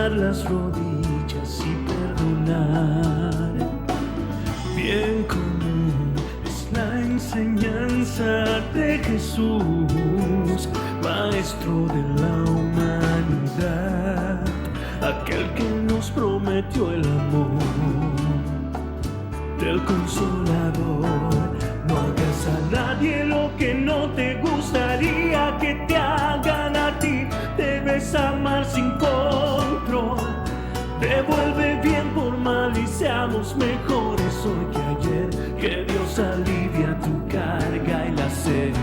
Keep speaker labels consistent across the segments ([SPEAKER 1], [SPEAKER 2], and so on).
[SPEAKER 1] doblar las rodillas y perdonar. Bien común es la enseñanza de Jesús, Maestro de la humanidad, aquel que nos prometió el amor del Consolador. No hagas a nadie lo que no te gustaría que te hagan a ti. Debes amar sin control. Devuelve bien por mal y seamos mejores hoy que ayer. Que Dios alivia tu carga y la sed.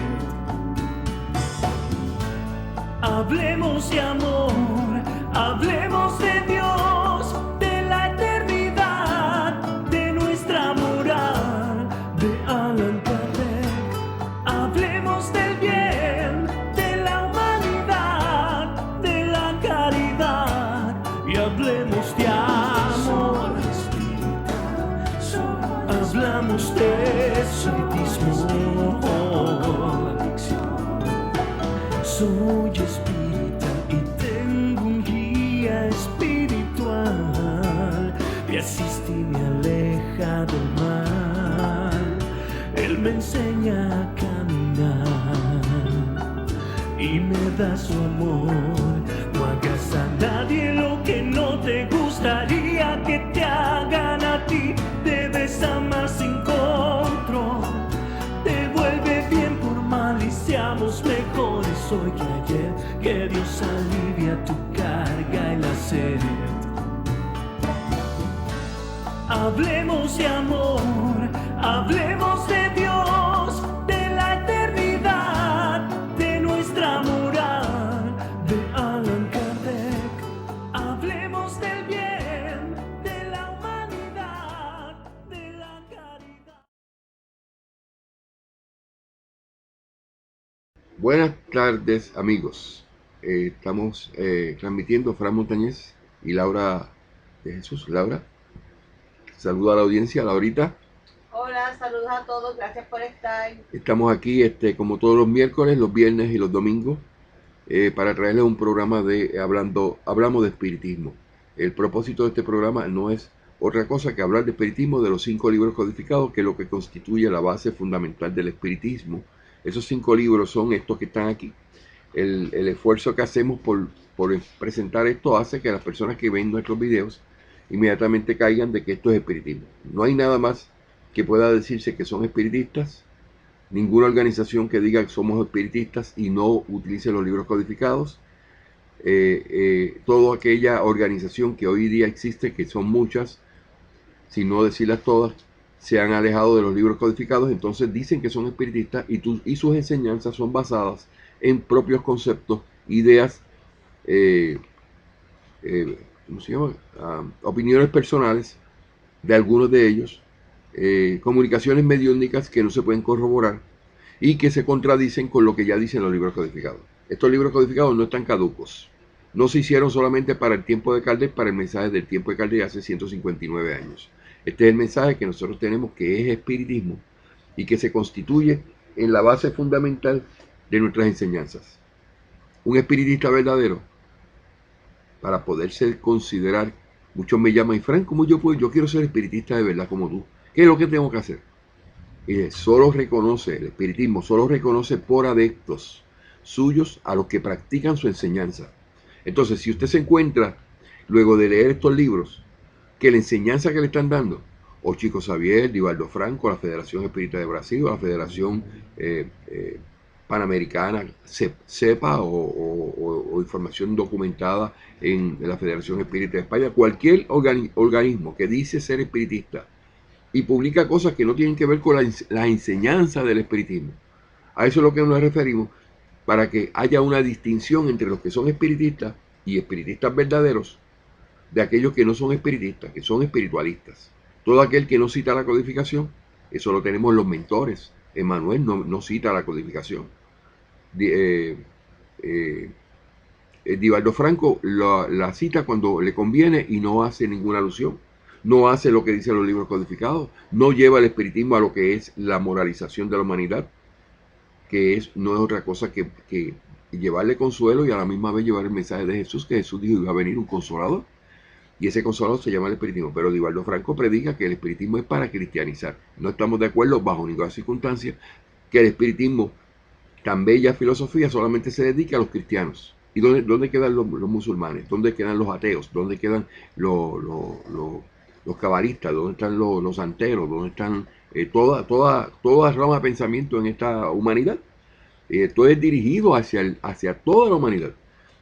[SPEAKER 1] Hablemos de amor, hablemos de Dios, de la eternidad, de nuestra moral, de Allan Kardec. Hablemos del bien, de la humanidad, de la caridad, y hablemos de amor. Hablamos de espiritismo. Soy espírita y tengo un guía espiritual. Me asiste y me aleja del mal. Él me enseña a caminar y me da su amor. No hagas a nadie lo que no te gustaría que te hagan a ti. Debes amar sin control. Devuelve bien por mal y seamos mejores hoy que ayer. Que Dios alivia tu carga y la sed. Hablemos de amor, hablemos de Dios, de la eternidad, de nuestra moral, de Allan Kardec. Hablemos del bien, de la humanidad, de la caridad.
[SPEAKER 2] Buenas tardes, amigos. Estamos transmitiendo Fran Montañez y Laura de Jesús. Laura, saluda a la audiencia, Laurita.
[SPEAKER 3] Hola, saludos a todos, gracias por estar.
[SPEAKER 2] Estamos aquí como todos los miércoles, los viernes y los domingos para traerles un programa de hablamos de espiritismo. El propósito de este programa no es otra cosa que hablar de espiritismo, de los 5 libros codificados, que es lo que constituye la base fundamental del espiritismo. Esos 5 libros son estos que están aquí. El esfuerzo que hacemos por presentar esto hace que las personas que ven nuestros videos inmediatamente caigan de que esto es espiritismo. No hay nada más que pueda decirse que son espiritistas. Ninguna organización que diga que somos espiritistas y no utilice los libros codificados. Toda aquella organización que hoy día existe, que son muchas, si no decirlas todas, se han alejado de los libros codificados, entonces dicen que son espiritistas y sus enseñanzas son basadas en propios conceptos, ideas, ¿cómo se llama? Opiniones personales de algunos de ellos, comunicaciones mediúnicas que no se pueden corroborar y que se contradicen con lo que ya dicen los libros codificados. Estos libros codificados no están caducos. No se hicieron solamente para el tiempo de Kardec, para el mensaje del tiempo de Kardec hace 159 años. Este es el mensaje que nosotros tenemos, que es espiritismo y que se constituye en la base fundamental de nuestras enseñanzas. Un espiritista verdadero, para poderse considerar, muchos me llaman, y Frank, ¿cómo yo quiero ser espiritista de verdad como tú? ¿Qué es lo que tengo que hacer? Y solo reconoce, el espiritismo solo reconoce por adeptos suyos a los que practican su enseñanza. Entonces, si usted se encuentra, luego de leer estos libros, que la enseñanza que le están dando, o Chico Xavier, Divaldo Franco, la Federación Espírita de Brasil, o la Federación Panamericana, CEPA, o información documentada en la Federación Espírita de España, cualquier organismo que dice ser espiritista y publica cosas que no tienen que ver con la enseñanza del espiritismo, a eso es lo que nos referimos, para que haya una distinción entre los que son espiritistas y espiritistas verdaderos, de aquellos que no son espiritistas, que son espiritualistas. Todo aquel que no cita la codificación, eso lo tenemos en los mentores. Emmanuel no cita la codificación. Divaldo Franco la cita cuando le conviene y no hace ninguna alusión. No hace lo que dicen los libros codificados. No lleva el espiritismo a lo que es la moralización de la humanidad, que no es otra cosa que llevarle consuelo y a la misma vez llevar el mensaje de Jesús, que Jesús dijo iba a venir un consolador. Y ese consolador se llama el espiritismo. Pero Divaldo Franco predica que el espiritismo es para cristianizar. No estamos de acuerdo bajo ninguna circunstancia que el espiritismo, tan bella filosofía, solamente se dedica a los cristianos. ¿Y dónde quedan los musulmanes? ¿Dónde quedan los ateos? ¿Dónde quedan los cabalistas? ¿Dónde están los santeros? ¿Dónde están toda rama de pensamiento en esta humanidad? Esto es dirigido hacia toda la humanidad.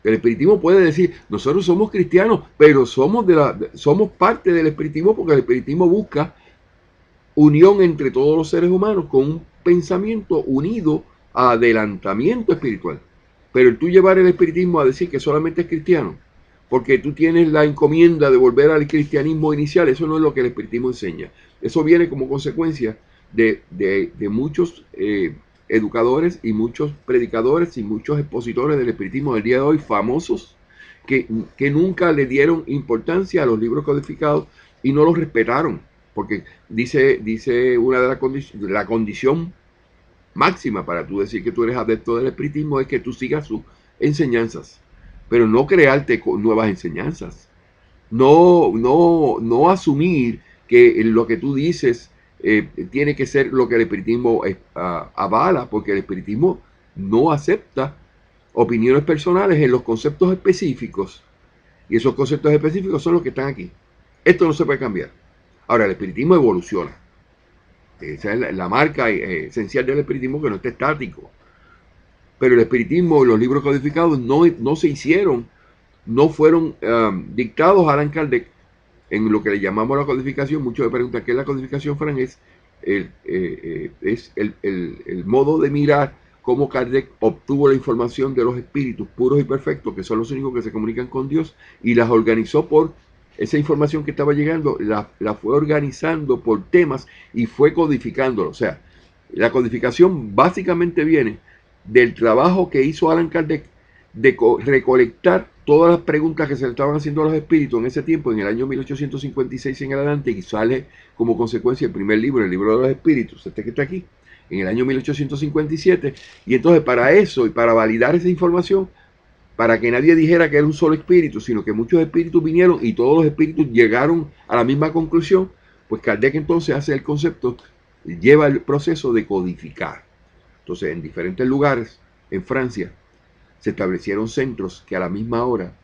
[SPEAKER 2] El espiritismo puede decir, nosotros somos cristianos, pero somos parte del espiritismo, porque el espiritismo busca unión entre todos los seres humanos con un pensamiento unido a adelantamiento espiritual. Pero el tú llevar el espiritismo a decir que solamente es cristiano, porque tú tienes la encomienda de volver al cristianismo inicial, eso no es lo que el espiritismo enseña. Eso viene como consecuencia de muchos educadores y muchos predicadores y muchos expositores del espiritismo del día de hoy, famosos, que nunca le dieron importancia a los libros codificados y no los respetaron, porque dice una de la condición máxima para tú decir que tú eres adepto del espiritismo es que tú sigas sus enseñanzas, pero no crearte nuevas enseñanzas, no asumir que lo que tú dices tiene que ser lo que el espiritismo avala, porque el espiritismo no acepta opiniones personales en los conceptos específicos, y esos conceptos específicos son los que están aquí. Esto no se puede cambiar. Ahora, el espiritismo evoluciona. Esa es la marca esencial del espiritismo, que no está estático. Pero el espiritismo, los libros codificados no se hicieron, no fueron dictados a Allan Kardec en lo que le llamamos la codificación. Muchos me preguntan qué es la codificación, Fran. Es el modo de mirar cómo Kardec obtuvo la información de los espíritus puros y perfectos, que son los únicos que se comunican con Dios, y las organizó por esa información que estaba llegando, la fue organizando por temas y fue codificándolo. O sea, la codificación básicamente viene del trabajo que hizo Allan Kardec de recolectar todas las preguntas que se le estaban haciendo a los espíritus en ese tiempo, en el año 1856 en adelante, y sale como consecuencia el primer libro, el libro de los espíritus, este que está aquí, en el año 1857. Y entonces, para eso y para validar esa información, para que nadie dijera que era un solo espíritu, sino que muchos espíritus vinieron y todos los espíritus llegaron a la misma conclusión, pues Kardec entonces hace el concepto, lleva el proceso de codificar. Entonces, en diferentes lugares, en Francia, se establecieron centros que a la misma hora,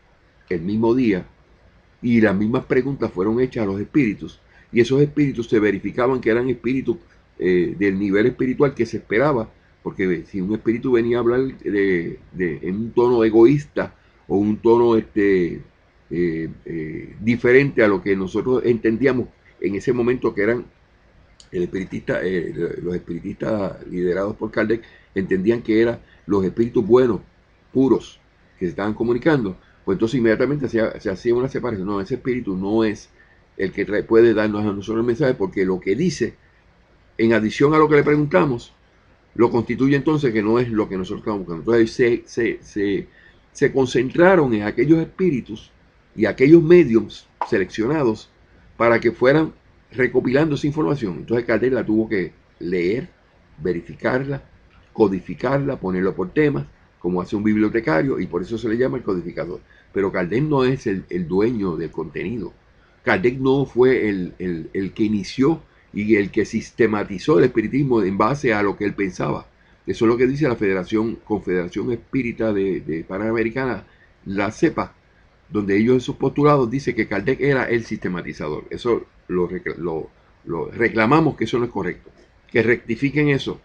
[SPEAKER 2] el mismo día, y las mismas preguntas fueron hechas a los espíritus, y esos espíritus se verificaban que eran espíritus del nivel espiritual que se esperaba, porque si un espíritu venía a hablar en un tono egoísta o un tono diferente a lo que nosotros entendíamos en ese momento que eran los espiritistas liderados por Kardec, entendían que eran los espíritus buenos, puros, que se estaban comunicando, pues entonces inmediatamente se hacía una separación. No, ese espíritu no es el que puede darnos a nosotros el mensaje, porque lo que dice, en adición a lo que le preguntamos, lo constituye entonces que no es lo que nosotros estamos buscando. Entonces se concentraron en aquellos espíritus y aquellos mediums seleccionados para que fueran recopilando esa información. Entonces Kardec la tuvo que leer, verificarla, codificarla, ponerlo por temas, como hace un bibliotecario, y por eso se le llama el codificador. Pero Kardec no es el dueño del contenido. Kardec no fue el que inició y el que sistematizó el espiritismo en base a lo que él pensaba. Eso es lo que dice la Confederación Espírita de Panamericana, la CEPA, donde ellos en sus postulados dicen que Kardec era el sistematizador. Eso lo reclamamos, que eso no es correcto. Que rectifiquen eso,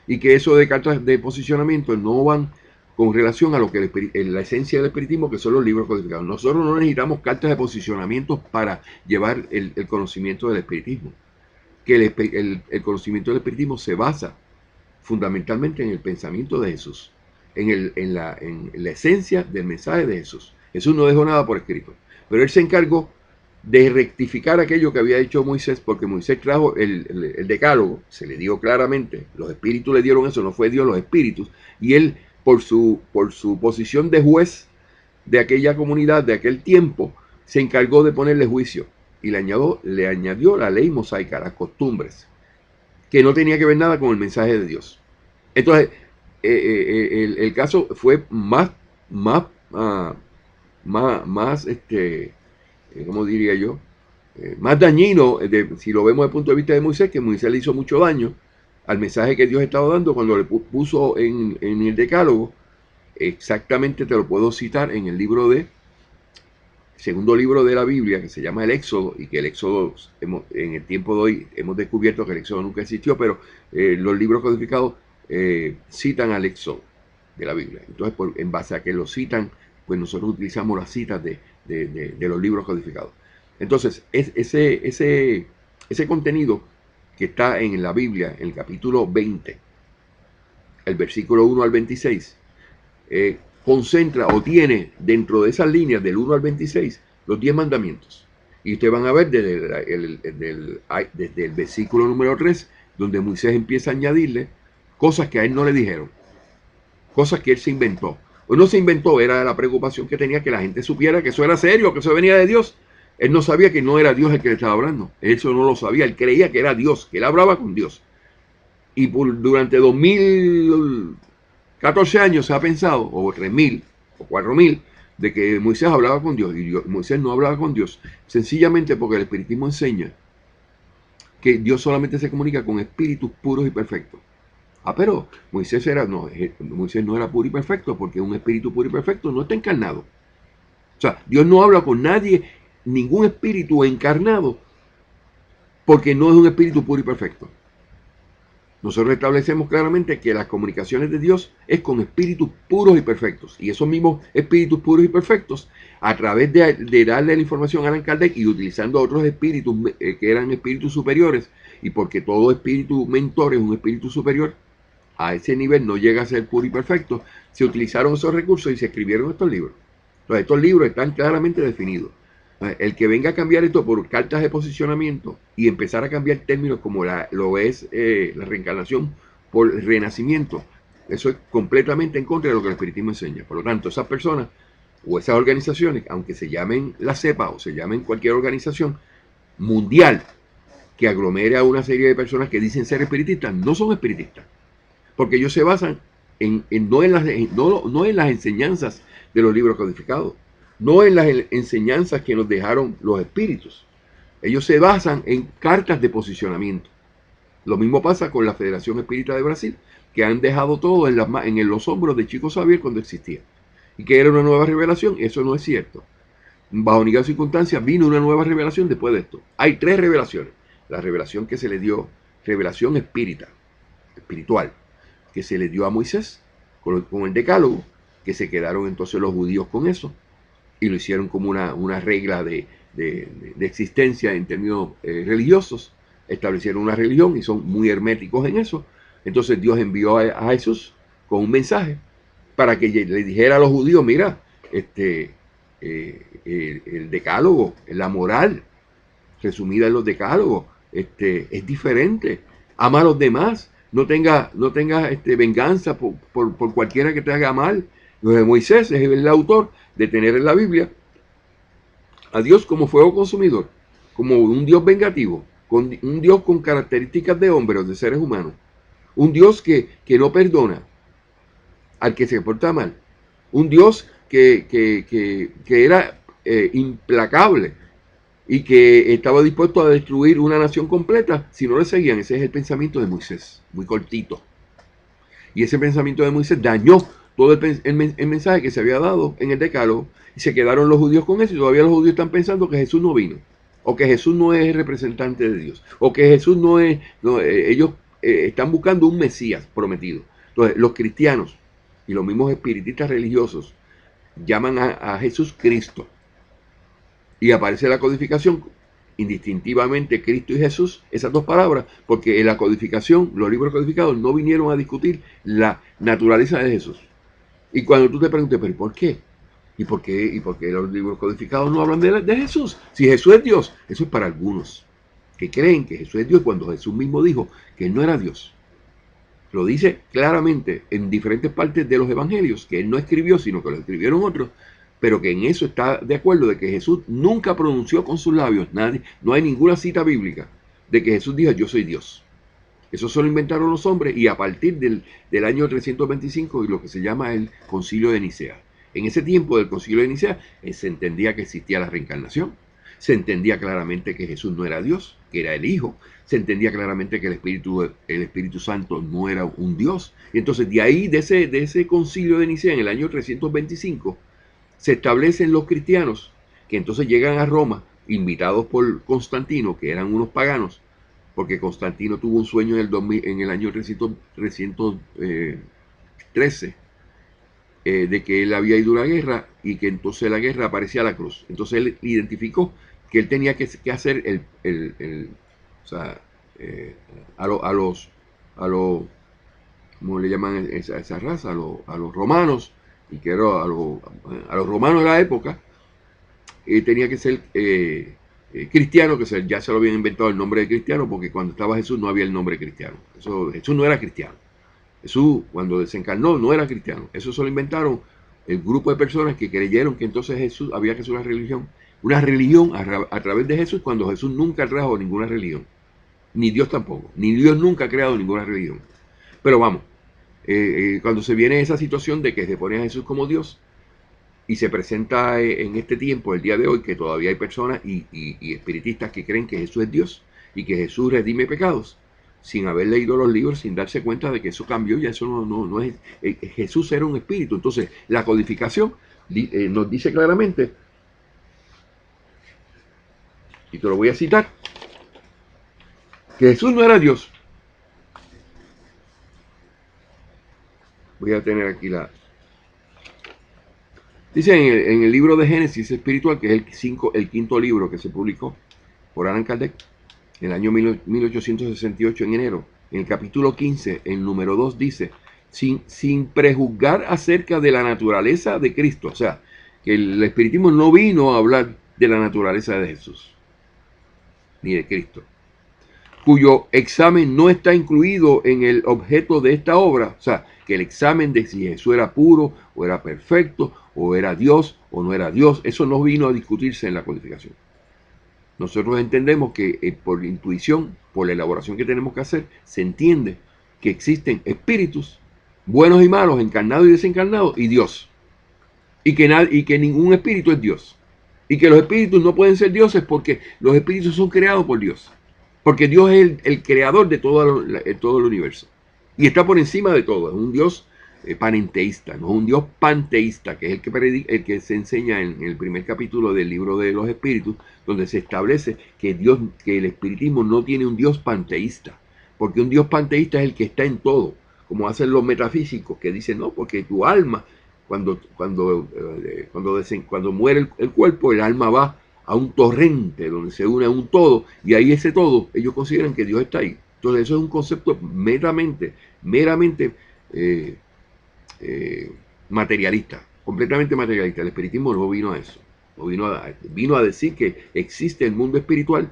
[SPEAKER 2] y que eso de cartas de posicionamiento no van con relación a lo que la esencia del espiritismo, que son los libros codificados. Nosotros no necesitamos cartas de posicionamiento para llevar el conocimiento del espiritismo. Que el conocimiento del espiritismo se basa fundamentalmente en el pensamiento de Jesús, en la esencia del mensaje de Jesús. Jesús no dejó nada por escrito, pero él se encargó de rectificar aquello que había hecho Moisés, porque Moisés trajo el decálogo, se le dio claramente, los espíritus le dieron eso, no fue Dios, los espíritus, y él por su posición de juez de aquella comunidad, de aquel tiempo, se encargó de ponerle juicio, y le añadió la ley mosaica, las costumbres, que no tenía que ver nada con el mensaje de Dios. Entonces, el caso fue más, ah, más ¿cómo diría yo? Más dañino, si lo vemos desde el punto de vista de Moisés, que Moisés le hizo mucho daño al mensaje que Dios estaba dando cuando le puso en el decálogo. Exactamente te lo puedo citar en el segundo libro de la Biblia, que se llama el Éxodo, y que el Éxodo, en el tiempo de hoy, hemos descubierto que el Éxodo nunca existió, pero los libros codificados citan al Éxodo de la Biblia. Entonces, en base a que lo citan, pues nosotros utilizamos las citas de los libros codificados. Entonces, ese contenido que está en la Biblia, en el capítulo 20, el versículo 1 al 26, concentra o tiene dentro de esas líneas del 1 al 26 los 10 mandamientos. Y ustedes van a ver desde el versículo número 3, donde Moisés empieza a añadirle cosas que a él no le dijeron, cosas que él se inventó. O no se inventó, era la preocupación que tenía que la gente supiera que eso era serio, que eso venía de Dios. Él no sabía que no era Dios el que le estaba hablando. Eso no lo sabía. Él creía que era Dios, que él hablaba con Dios. Y durante 2014 años se ha pensado, o 3000 o 4000, de que Moisés hablaba con Dios. Y Moisés no hablaba con Dios, sencillamente porque el espiritismo enseña que Dios solamente se comunica con espíritus puros y perfectos. Pero Moisés no era puro y perfecto, porque un espíritu puro y perfecto no está encarnado. O sea, Dios no habla con nadie, ningún espíritu encarnado, porque no es un espíritu puro y perfecto. Nosotros establecemos claramente que las comunicaciones de Dios es con espíritus puros y perfectos. Y esos mismos espíritus puros y perfectos, a través de darle la información a Allan Kardec y utilizando otros espíritus que eran espíritus superiores, y porque todo espíritu mentor es un espíritu superior, a ese nivel no llega a ser puro y perfecto, se utilizaron esos recursos y se escribieron estos libros. Entonces, estos libros están claramente definidos. El que venga a cambiar esto por cartas de posicionamiento y empezar a cambiar términos como lo es la reencarnación por renacimiento, eso es completamente en contra de lo que el espiritismo enseña. Por lo tanto, esas personas o esas organizaciones, aunque se llamen la CEPA o se llamen cualquier organización mundial que aglomere a una serie de personas que dicen ser espiritistas, no son espiritistas, porque ellos se basan no en las enseñanzas de los libros codificados, no en las enseñanzas que nos dejaron los espíritus. Ellos se basan en cartas de posicionamiento. Lo mismo pasa con la Federación Espírita de Brasil, que han dejado todo en los hombros de Chico Xavier cuando existía. Y que era una nueva revelación. Eso no es cierto. Bajo ninguna circunstancia vino una nueva revelación después de esto. Hay 3 revelaciones. La revelación que se le dio, revelación espiritual, que se le dio a Moisés con el decálogo, que se quedaron entonces los judíos con eso, y lo hicieron como una regla de existencia en términos religiosos. Establecieron una religión y son muy herméticos en eso. Entonces Dios envió a Jesús con un mensaje para que le dijera a los judíos: mira, el decálogo, la moral resumida en los decálogos, es diferente. Ama a los demás, no tengas venganza por cualquiera que te haga mal. Entonces Moisés es el autor de tener en la Biblia a Dios como fuego consumidor, como un Dios vengativo, un Dios con características de hombre o de seres humanos, un Dios que no perdona al que se porta mal, un Dios que era implacable y que estaba dispuesto a destruir una nación completa si no le seguían. Ese es el pensamiento de Moisés, muy cortito. Y ese pensamiento de Moisés dañó todo el mensaje que se había dado en el decálogo, y se quedaron los judíos con eso, y todavía los judíos están pensando que Jesús no vino, o que Jesús no es el representante de Dios, o que Jesús ellos están buscando un Mesías prometido. Entonces los cristianos y los mismos espiritistas religiosos llaman a Jesús Cristo, y aparece la codificación indistintivamente Cristo y Jesús, esas dos palabras, porque en la codificación, los libros codificados no vinieron a discutir la naturaleza de Jesús. Y cuando tú te preguntes, ¿pero por qué? ¿Y por qué los libros codificados no hablan de Jesús? Si Jesús es Dios, eso es para algunos que creen que Jesús es Dios cuando Jesús mismo dijo que Él no era Dios. Lo dice claramente en diferentes partes de los evangelios, que Él no escribió, sino que lo escribieron otros, pero que en eso está de acuerdo de que Jesús nunca pronunció con sus labios, no hay ninguna cita bíblica de que Jesús dijo: yo soy Dios. Eso solo inventaron los hombres y a partir del año 325 y lo que se llama el Concilio de Nicea. En ese tiempo del Concilio de Nicea se entendía que existía la reencarnación, se entendía claramente que Jesús no era Dios, que era el Hijo, se entendía claramente que el Espíritu Santo no era un Dios. Y entonces de ahí, de ese Concilio de Nicea en el año 325, se establecen los cristianos que entonces llegan a Roma, invitados por Constantino, que eran unos paganos, porque Constantino tuvo un sueño en el año 313, de que él había ido a una guerra y que entonces en la guerra aparecía la cruz. Entonces él identificó que él tenía que hacer o sea, a los, ¿cómo le llaman esa raza? A los romanos, y que era a los romanos de la época, tenía que ser cristiano, que ya se lo habían inventado el nombre de cristiano, porque cuando estaba Jesús no había el nombre cristiano. Jesús no era cristiano. Jesús, cuando desencarnó, no era cristiano. Eso se lo inventaron el grupo de personas que creyeron que entonces Jesús había que hacer una religión a través de Jesús, cuando Jesús nunca trajo ninguna religión. Ni Dios tampoco. Ni Dios nunca ha creado ninguna religión. Pero vamos, cuando se viene esa situación de que se pone a Jesús como Dios, y se presenta en este tiempo, el día de hoy, que todavía hay personas y espiritistas que creen que Jesús es Dios y que Jesús redime pecados, sin haber leído los libros, sin darse cuenta de que eso cambió, ya eso no es. Jesús era un espíritu. Entonces, la codificación nos dice claramente, y te lo voy a citar, que Jesús no era Dios. Voy a tener aquí dice en el libro de Génesis espiritual, que es el quinto libro que se publicó por Allan Kardec en el año 1868, en enero, en el capítulo 15, el número 2 dice, sin prejuzgar acerca de la naturaleza de Cristo. O sea, que el espiritismo no vino a hablar de la naturaleza de Jesús, ni de Cristo, cuyo examen no está incluido en el objeto de esta obra. O sea, que el examen de si Jesús era puro o era perfecto o era Dios o no era Dios, eso no vino a discutirse en la codificación. Nosotros entendemos que por intuición, por la elaboración que tenemos que hacer, se entiende que existen espíritus buenos y malos, encarnados y desencarnados, y Dios. Y que ningún espíritu es Dios. Y que los espíritus no pueden ser dioses porque los espíritus son creados por Dios. Porque Dios es el creador de todo el universo. Y está por encima de todo. Es un Dios panenteísta, no es un Dios panteísta, que es el que se enseña en el primer capítulo del libro de los espíritus, donde se establece que el espiritismo no tiene un Dios panteísta. Porque un Dios panteísta es el que está en todo, como hacen los metafísicos, que dicen, no, porque tu alma, cuando muere el cuerpo, el alma va a un torrente donde se une a un todo, y ahí ese todo, ellos consideran que Dios está ahí. Entonces eso es un concepto meramente materialista, completamente materialista. El espiritismo no vino a eso, vino a decir que existe el mundo espiritual,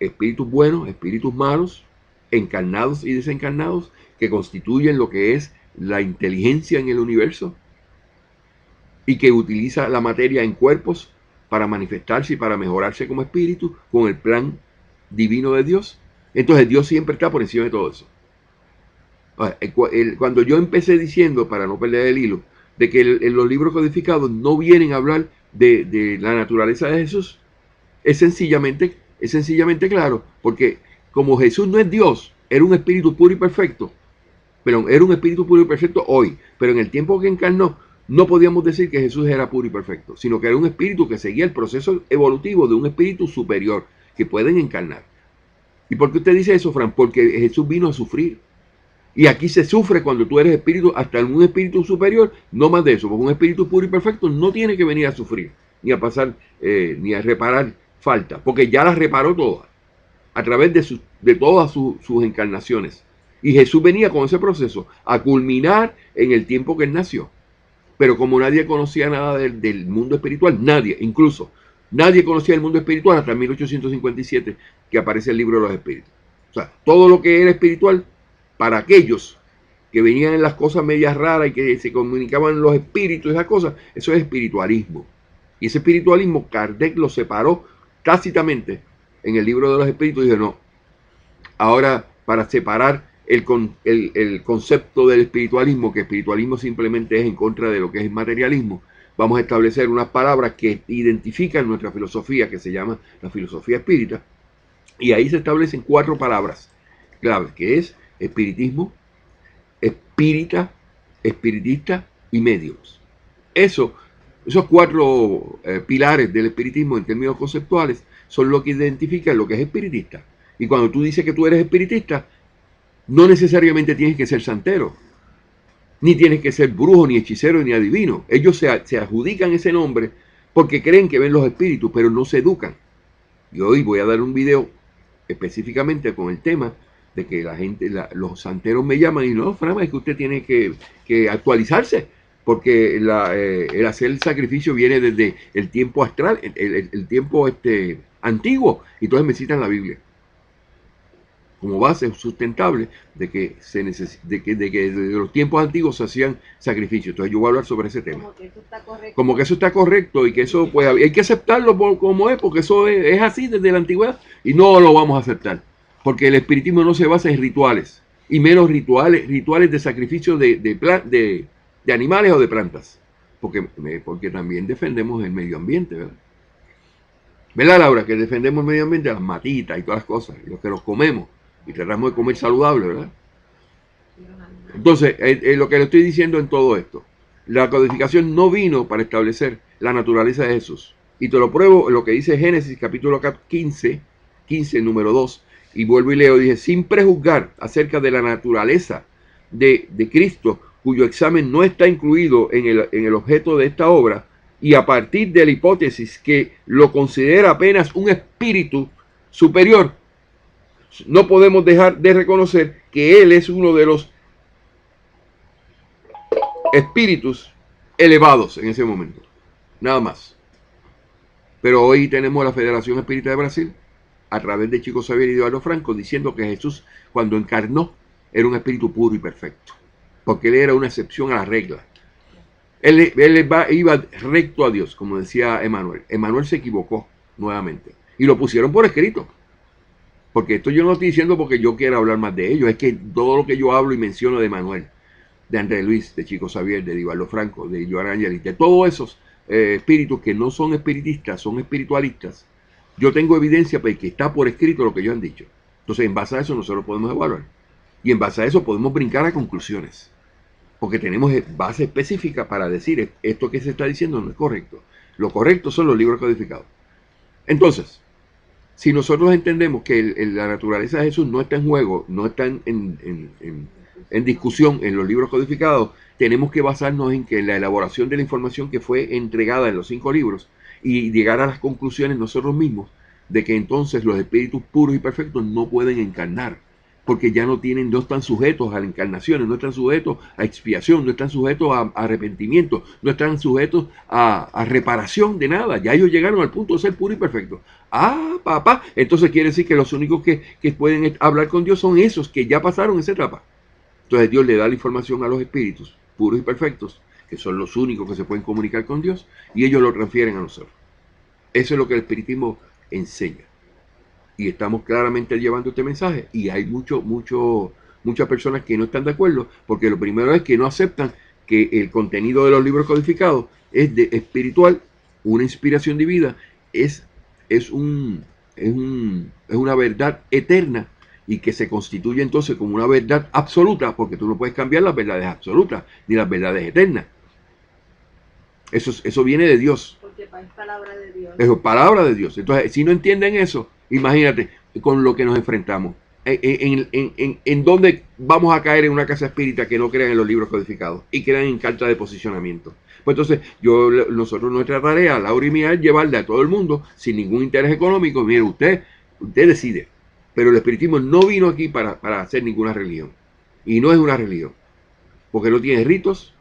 [SPEAKER 2] espíritus buenos, espíritus malos, encarnados y desencarnados, que constituyen lo que es la inteligencia en el universo, y que utiliza la materia en cuerpos para manifestarse y para mejorarse como espíritu con el plan divino de Dios. Entonces Dios siempre está por encima de todo eso. Cuando yo empecé diciendo, para no perder el hilo, de que los libros codificados no vienen a hablar de la naturaleza de Jesús, es sencillamente claro, porque como Jesús no es Dios, era un espíritu puro y perfecto, pero era un espíritu puro y perfecto hoy, pero en el tiempo que encarnó, no podíamos decir que Jesús era puro y perfecto, sino que era un espíritu que seguía el proceso evolutivo de un espíritu superior que pueden encarnar. ¿Y por qué usted dice eso, Fran? Porque Jesús vino a sufrir. Y aquí se sufre cuando tú eres espíritu, hasta un espíritu superior, no más de eso, porque un espíritu puro y perfecto no tiene que venir a sufrir, ni a pasar, ni a reparar falta, porque ya las reparó todas, a través de todas sus encarnaciones. Y Jesús venía con ese proceso a culminar en el tiempo que él nació. Pero como nadie conocía nada del mundo espiritual, incluso nadie conocía el mundo espiritual hasta 1857, que aparece el libro de los espíritus. O sea, todo lo que era espiritual, para aquellos que venían en las cosas medias raras y que se comunicaban los espíritus y esas cosas, eso es espiritualismo. Y ese espiritualismo Kardec lo separó tácitamente en el libro de los espíritus y dijo, no, ahora para separar el concepto del espiritualismo, que espiritualismo simplemente es en contra de lo que es el materialismo. Vamos a establecer unas palabras que identifican nuestra filosofía, que se llama la filosofía espírita, y ahí se establecen 4 palabras claves, que es espiritismo, espírita, espiritista y medios. Esos 4 pilares del espiritismo en términos conceptuales son lo que identifican lo que es espiritista. Y cuando tú dices que tú eres espiritista, no necesariamente tienes que ser santero, ni tienes que ser brujo, ni hechicero, ni adivino. Ellos se adjudican ese nombre porque creen que ven los espíritus, pero no se educan. Y hoy voy a dar un video específicamente con el tema de que la gente, los santeros me llaman y no, Frama, es que usted tiene que actualizarse, porque el hacer el sacrificio viene desde el tiempo astral, el tiempo antiguo, y entonces me citan la Biblia como base sustentable de que desde los tiempos antiguos se hacían sacrificios. Entonces yo voy a hablar sobre ese tema. Como que eso está correcto y que eso pues hay que aceptarlo como es, porque eso es así desde la antigüedad y no lo vamos a aceptar. Porque el espiritismo no se basa en rituales, y menos rituales de sacrificio de animales o de plantas. Porque también defendemos el medio ambiente, ¿verdad? ¿Verdad, Laura? Que defendemos el medio ambiente, las matitas y todas las cosas, y los que nos comemos. Y tratamos de comer saludable, ¿verdad? Entonces, lo que le estoy diciendo en todo esto, la codificación no vino para establecer la naturaleza de Jesús. Y te lo pruebo en lo que dice Génesis capítulo 15, número 2. Y vuelvo y leo, dice, sin prejuzgar acerca de la naturaleza de Cristo, cuyo examen no está incluido en el objeto de esta obra, y a partir de la hipótesis que lo considera apenas un espíritu superior, no podemos dejar de reconocer que Él es uno de los espíritus elevados en ese momento. Nada más. Pero hoy tenemos la Federación Espírita de Brasil, a través de Chico Xavier y Eduardo Franco, diciendo que Jesús, cuando encarnó, era un espíritu puro y perfecto. Porque Él era una excepción a la regla. Él iba recto a Dios, como decía Emmanuel. Emmanuel se equivocó nuevamente. Y lo pusieron por escrito. Porque esto yo no lo estoy diciendo porque yo quiera hablar más de ellos. Es que todo lo que yo hablo y menciono de Emmanuel, de Andrés Luis, de Chico Xavier, de Eduardo Franco, de Joan Angelis, de todos esos espíritus que no son espiritistas, son espiritualistas, yo tengo evidencia pues, que está por escrito lo que ellos han dicho. Entonces, en base a eso nosotros podemos evaluar. Y en base a eso podemos brincar a conclusiones. Porque tenemos base específica para decir esto que se está diciendo no es correcto. Lo correcto son los libros codificados. Entonces, si nosotros entendemos que la naturaleza de Jesús no está en juego, no está en discusión en los libros codificados, tenemos que basarnos en que la elaboración de la información que fue entregada en los 5 libros y llegar a las conclusiones nosotros mismos de que entonces los espíritus puros y perfectos no pueden encarnar, porque ya no están sujetos a la encarnación, no están sujetos a expiación, no están sujetos a arrepentimiento, no están sujetos a reparación de nada. Ya ellos llegaron al punto de ser puros y perfectos. Ah, papá, entonces quiere decir que los únicos que pueden hablar con Dios son esos que ya pasaron esa etapa. Entonces Dios le da la información a los espíritus puros y perfectos, que son los únicos que se pueden comunicar con Dios, y ellos lo transfieren a nosotros. Eso es lo que el espiritismo enseña. Y estamos claramente llevando este mensaje, y hay muchas personas que no están de acuerdo, porque lo primero es que no aceptan que el contenido de los libros codificados es de espiritual, una inspiración divina, es una verdad eterna, y que se constituye entonces como una verdad absoluta, porque tú no puedes cambiar las verdades absolutas ni las verdades eternas. Eso viene de Dios.
[SPEAKER 3] Porque es palabra de Dios.
[SPEAKER 2] Es palabra de Dios. Entonces, si no entienden eso, imagínate con lo que nos enfrentamos. ¿En dónde vamos a caer en una casa espírita que no crean en los libros codificados y crean en carta de posicionamiento? Pues entonces, nosotros nuestra tarea, Laura y mía, es llevarle a todo el mundo sin ningún interés económico. Mire, usted decide. Pero el espiritismo no vino aquí para hacer ninguna religión. Y no es una religión. Porque no tiene ritos,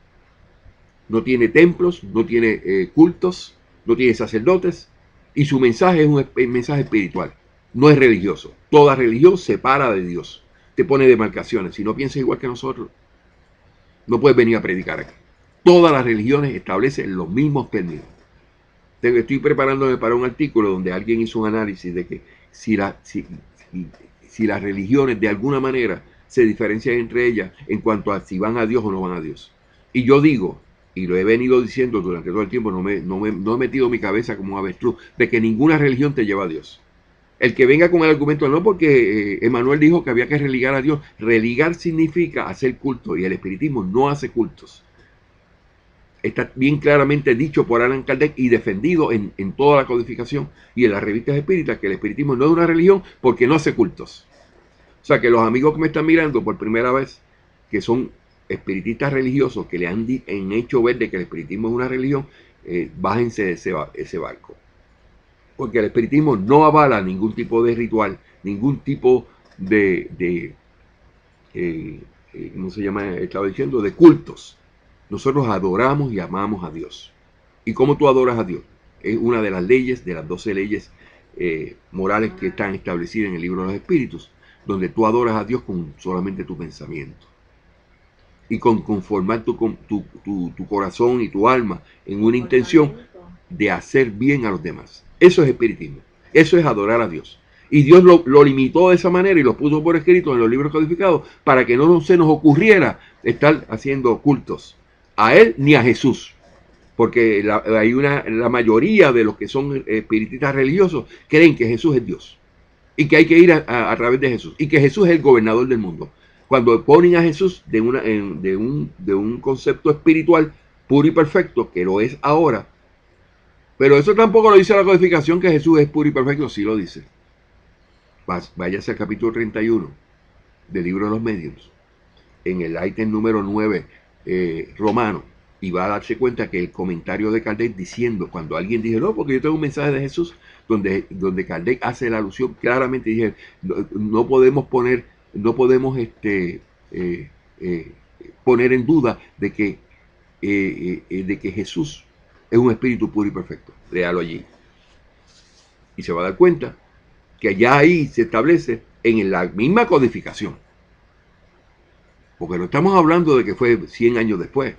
[SPEAKER 2] no tiene templos, no tiene cultos, no tiene sacerdotes. Y su mensaje es un mensaje espiritual. No es religioso. Toda religión separa de Dios. Te pone demarcaciones. Si no piensas igual que nosotros, no puedes venir a predicar aquí. Todas las religiones establecen los mismos términos. Estoy preparándome para un artículo donde alguien hizo un análisis de que si si las religiones de alguna manera se diferencian entre ellas en cuanto a si van a Dios o no van a Dios. Y yo digo, y lo he venido diciendo durante todo el tiempo, no he metido mi cabeza como un avestruz, de que ninguna religión te lleva a Dios. El que venga con el argumento, no, porque Emmanuel dijo que había que religar a Dios. Religar significa hacer culto, y el espiritismo no hace cultos. Está bien claramente dicho por Allan Kardec y defendido en toda la codificación y en las revistas espíritas, que el espiritismo no es una religión porque no hace cultos. O sea que los amigos que me están mirando por primera vez, que son espiritistas religiosos, que le han hecho ver de que el espiritismo es una religión, bájense de ese barco. Porque el espiritismo no avala ningún tipo de ritual, ningún tipo de ¿cómo se llama? Estaba diciendo, de cultos. Nosotros adoramos y amamos a Dios. ¿Y cómo tú adoras a Dios? Es una de las leyes, de las 12 leyes morales que están establecidas en el libro de los espíritus, donde tú adoras a Dios con solamente tu pensamiento. Y con conformar tu corazón y tu alma en una intención de hacer bien a los demás. Eso es espiritismo. Eso es adorar a Dios. Y Dios lo limitó de esa manera y lo puso por escrito en los libros codificados para que no se nos ocurriera estar haciendo cultos a Él ni a Jesús. Porque la mayoría de los que son espiritistas religiosos creen que Jesús es Dios. Y que hay que ir a través de Jesús. Y que Jesús es el gobernador del mundo. Cuando ponen a Jesús de un concepto espiritual puro y perfecto, que lo es ahora. Pero eso tampoco lo dice la codificación, que Jesús es puro y perfecto. Sí lo dice. Váyase al capítulo 31 del libro de los medios, en el ítem número 9 romano, y va a darse cuenta que el comentario de Kardec diciendo, cuando alguien dice, no, porque yo tengo un mensaje de Jesús, donde Kardec hace la alusión claramente, dije, no podemos poner poner en duda de que Jesús es un espíritu puro y perfecto. Léalo allí. Y se va a dar cuenta que ya ahí se establece en la misma codificación. Porque no estamos hablando de que fue 100 años después.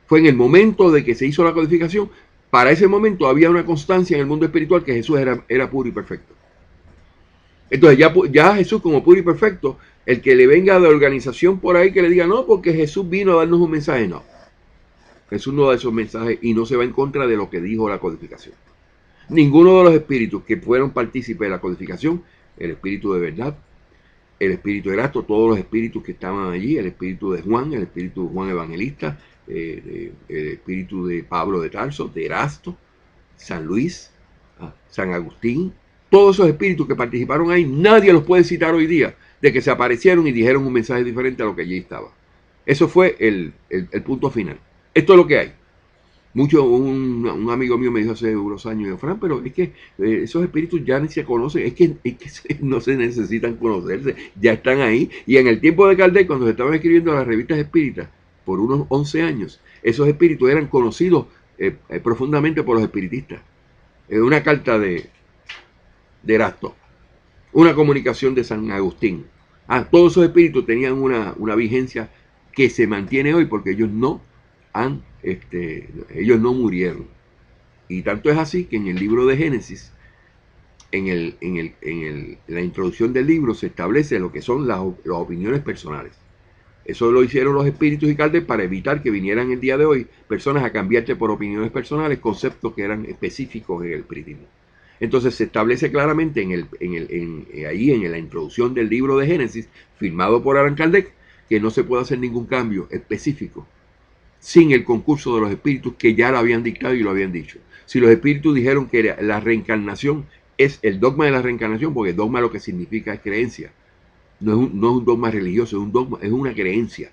[SPEAKER 2] Fue en el momento de que se hizo la codificación. Para ese momento había una constancia en el mundo espiritual que Jesús era puro y perfecto. Entonces ya Jesús como puro y perfecto, el que le venga de organización por ahí que le diga, no, porque Jesús vino a darnos un mensaje, no. Jesús no da esos mensajes y no se va en contra de lo que dijo la codificación. Ninguno de los espíritus que fueron partícipes de la codificación, el espíritu de verdad, el espíritu de Erasto, todos los espíritus que estaban allí, el espíritu de Juan, el espíritu de Juan Evangelista, el espíritu de Pablo de Tarso, de Erasto, San Luis, San Agustín, todos esos espíritus que participaron ahí, nadie los puede citar hoy día de que se aparecieron y dijeron un mensaje diferente a lo que allí estaba. Eso fue el punto final. Esto es lo que hay. Un amigo mío me dijo hace unos años, Fran, pero es que esos espíritus ya ni se conocen, es que no se necesitan conocerse, ya están ahí. Y en el tiempo de Kardec, cuando se estaban escribiendo las revistas espíritas, por unos 11 años, esos espíritus eran conocidos profundamente por los espiritistas. Una carta de Erasto, una comunicación de San Agustín. Todos esos espíritus tenían una vigencia que se mantiene hoy porque ellos no murieron. Y tanto es así que en el libro de Génesis, en la introducción del libro, se establece lo que son las opiniones personales. Eso lo hicieron los espíritus y Kardec para evitar que vinieran el día de hoy personas a cambiarte por opiniones personales conceptos que eran específicos en el espiritismo. Entonces se establece claramente ahí en la introducción del libro de Génesis, firmado por Allan Kardec, que no se puede hacer ningún cambio específico sin el concurso de los espíritus que ya lo habían dictado y lo habían dicho. Si los espíritus dijeron que la reencarnación es el dogma de la reencarnación, porque dogma lo que significa es creencia, no es un dogma religioso, es un dogma, es una creencia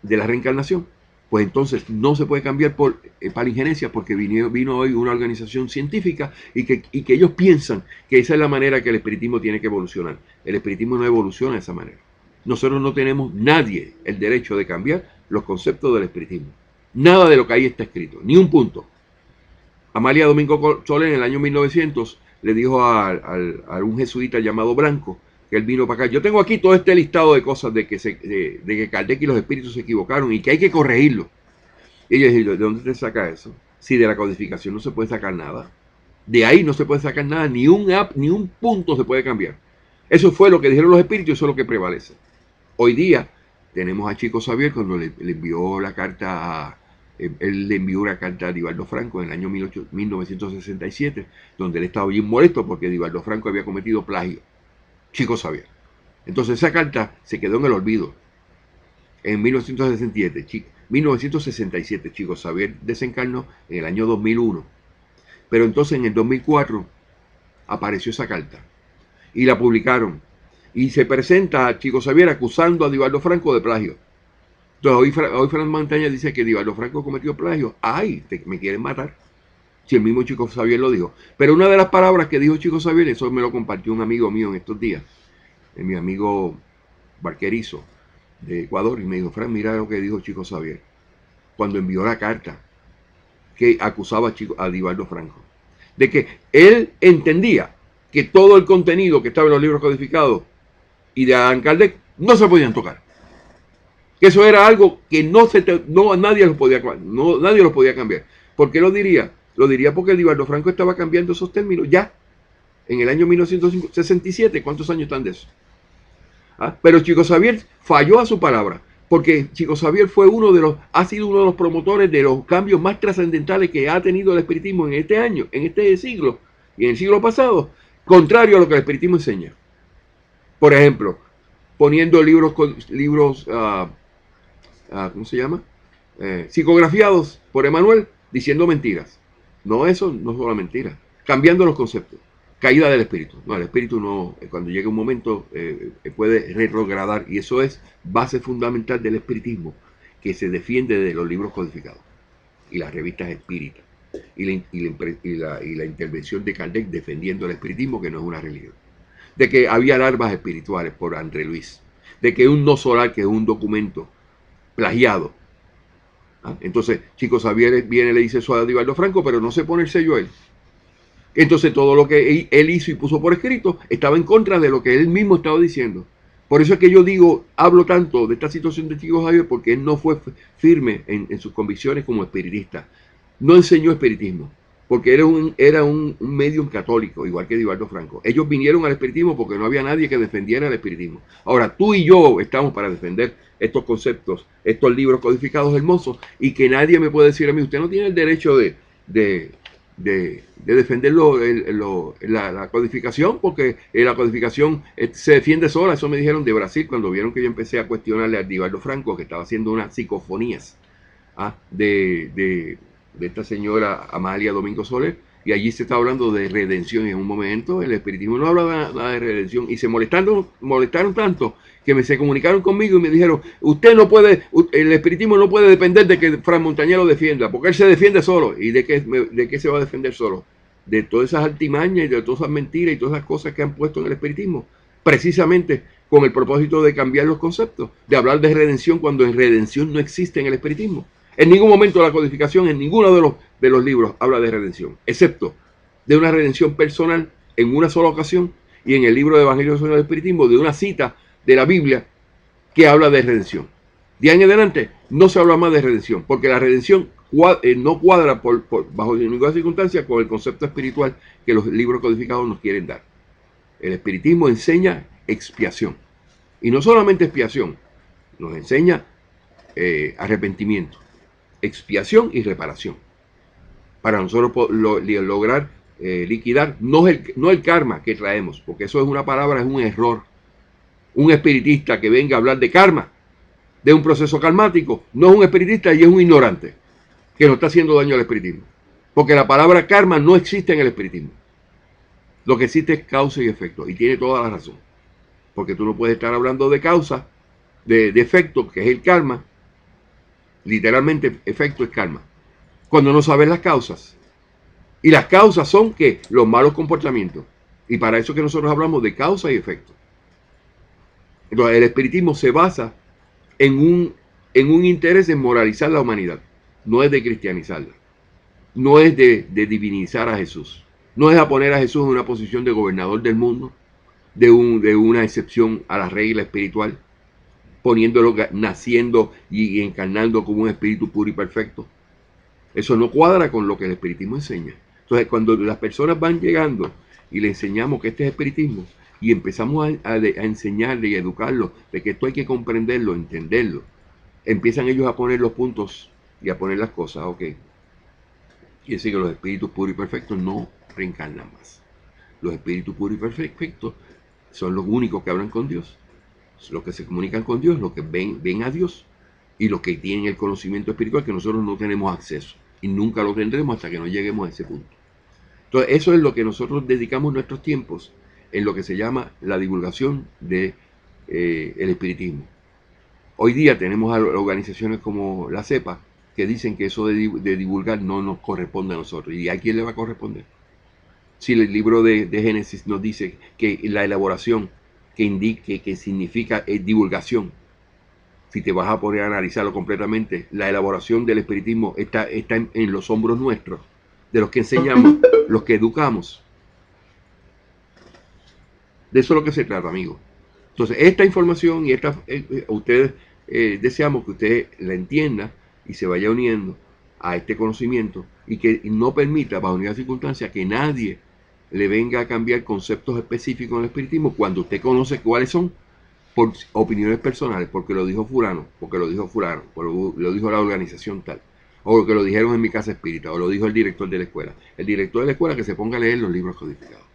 [SPEAKER 2] de la reencarnación, pues entonces no se puede cambiar por injerencia, porque vino hoy una organización científica y que ellos piensan que esa es la manera que el espiritismo tiene que evolucionar. El espiritismo no evoluciona de esa manera. Nosotros no tenemos nadie el derecho de cambiar los conceptos del espiritismo. Nada de lo que ahí está escrito, ni un punto. Amalia Domingo Soler en el año 1900 le dijo a un jesuita llamado Branco, que él vino para acá, yo tengo aquí todo este listado de cosas de que Kardec y los espíritus se equivocaron y que hay que corregirlo. Y ella dijo, ¿de dónde te saca eso? Si de la codificación no se puede sacar nada. De ahí no se puede sacar nada, ni un punto se puede cambiar. Eso fue lo que dijeron los espíritus y eso es lo que prevalece. Hoy día tenemos a Chico Xavier cuando le envió la carta a... Él le envió una carta a Edivaldo Franco en el año 1967, donde él estaba bien molesto porque Edivaldo Franco había cometido plagio. Chico Xavier. Entonces esa carta se quedó en el olvido. En 1967, Chico Xavier desencarnó en el año 2001. Pero entonces en el 2004 apareció esa carta y la publicaron. Y se presenta a Chico Xavier acusando a Edivaldo Franco de plagio. Entonces hoy Fran Montaña dice que Edivaldo Franco cometió plagio. ¡Ay! Me quieren matar. Si el mismo Chico Xavier lo dijo. Pero una de las palabras que dijo Chico Xavier, eso me lo compartió un amigo mío en estos días, mi amigo Barquerizo de Ecuador, y me dijo: Fran, mira lo que dijo Chico Xavier cuando envió la carta que acusaba a Edivaldo Franco, de que él entendía que todo el contenido que estaba en los libros codificados y de Allan Kardec no se podían tocar, que eso era algo que nadie lo podía cambiar. ¿Por qué lo diría? Lo diría porque Edivaldo Franco estaba cambiando esos términos ya en el año 1967. ¿Cuántos años están de eso? Pero Chico Xavier falló a su palabra, porque Chico Xavier ha sido uno de los promotores de los cambios más trascendentales que ha tenido el espiritismo en este año, en este siglo y en el siglo pasado, contrario a lo que el espiritismo enseña. Por ejemplo, poniendo libros ¿cómo se llama? Psicografiados por Emmanuel, diciendo mentiras. No, eso no es solo mentira. Cambiando los conceptos. Caída del espíritu. No, el espíritu no, cuando llega un momento, puede retrogradar. Y eso es base fundamental del espiritismo, que se defiende de los libros codificados y las revistas espíritas. Y la intervención de Kardec defendiendo el espiritismo, que no es una religión. De que había larvas espirituales por André Luis. De que un no solar, que es un documento plagiado. Entonces Chico Xavier viene y le dice eso a Edivaldo Franco, pero no se pone el sello a él. Entonces todo lo que él hizo y puso por escrito estaba en contra de lo que él mismo estaba diciendo. Por eso es que yo hablo tanto de esta situación de Chico Xavier, porque él no fue firme en sus convicciones como espiritista. No enseñó espiritismo, porque era un medium católico, igual que Edivaldo Franco. Ellos vinieron al espiritismo porque no había nadie que defendiera el espiritismo. Ahora, tú y yo estamos para defender estos conceptos, estos libros codificados hermosos, y que nadie me puede decir a mí: usted no tiene el derecho de defender la codificación, porque la codificación se defiende sola. Eso me dijeron de Brasil cuando vieron que yo empecé a cuestionarle a Edivaldo Franco, que estaba haciendo unas psicofonías de esta señora Amalia Domingo Soler, y allí se está hablando de redención. Y en un momento el espiritismo no habla nada de redención, y se molestaron tanto que se comunicaron conmigo y me dijeron: el espiritismo no puede depender de que Fran Montaña lo defienda, porque él se defiende solo. ¿Y de qué se va a defender solo? De todas esas artimañas y de todas esas mentiras y todas esas cosas que han puesto en el espiritismo, precisamente con el propósito de cambiar los conceptos, de hablar de redención cuando en redención no existe en el espiritismo. En ningún momento la codificación, en ninguno de los libros, habla de redención, excepto de una redención personal en una sola ocasión, y en el libro de Evangelio del Espiritismo, de una cita de la Biblia que habla de redención. De ahí en adelante no se habla más de redención, porque la redención no cuadra bajo ninguna circunstancia con el concepto espiritual que los libros codificados nos quieren dar. El espiritismo enseña expiación, y no solamente expiación, nos enseña arrepentimiento, expiación y reparación, para nosotros lograr liquidar no el karma que traemos, porque eso es una palabra, es un error. Un espiritista que venga a hablar de karma, de un proceso karmático, no es un espiritista y es un ignorante que no está haciendo daño al espiritismo, porque la palabra karma no existe en el espiritismo. Lo que existe es causa y efecto, y tiene toda la razón, porque tú no puedes estar hablando de causa, de efecto, que es el karma. Literalmente efecto es karma, cuando no sabes las causas. Y las causas son que los malos comportamientos, y para eso que nosotros hablamos de causa y efecto. Entonces el espiritismo se basa en un interés en moralizar la humanidad, no es de cristianizarla, no es de divinizar a Jesús, no es a poner a Jesús en una posición de gobernador del mundo, de una excepción a la regla espiritual, poniéndolo, naciendo y encarnando como un espíritu puro y perfecto. Eso no cuadra con lo que el espiritismo enseña. Entonces, cuando las personas van llegando y le enseñamos que este es espiritismo, y empezamos a enseñarle y a educarlo de que esto hay que comprenderlo, entenderlo, empiezan ellos a poner los puntos y a poner las cosas, ok. Y decir que los espíritus puros y perfectos no reencarnan más. Los espíritus puros y perfectos son los únicos que hablan con Dios, los que se comunican con Dios, los que ven a Dios y los que tienen el conocimiento espiritual que nosotros no tenemos acceso y nunca lo tendremos hasta que no lleguemos a ese punto. Entonces eso es lo que nosotros dedicamos nuestros tiempos en lo que se llama la divulgación de el espiritismo. Hoy día tenemos a organizaciones como la CEPA que dicen que eso de divulgar no nos corresponde a nosotros. ¿Y a quién le va a corresponder? Si el libro de Génesis nos dice que la elaboración que significa divulgación, si te vas a poner a analizarlo completamente, la elaboración del espiritismo está en los hombros nuestros, de los que enseñamos, los que educamos. De eso es lo que se trata, amigos. Entonces, esta información y ustedes deseamos que usted la entienda y se vaya uniendo a este conocimiento y que no permita, bajo ninguna circunstancia, que nadie le venga a cambiar conceptos específicos en el espiritismo cuando usted conoce cuáles son por opiniones personales, porque lo dijo fulano, porque lo dijo lo dijo la organización tal, o que lo dijeron en mi casa espírita, o lo dijo el director de la escuela. El director de la escuela que se ponga a leer los libros codificados.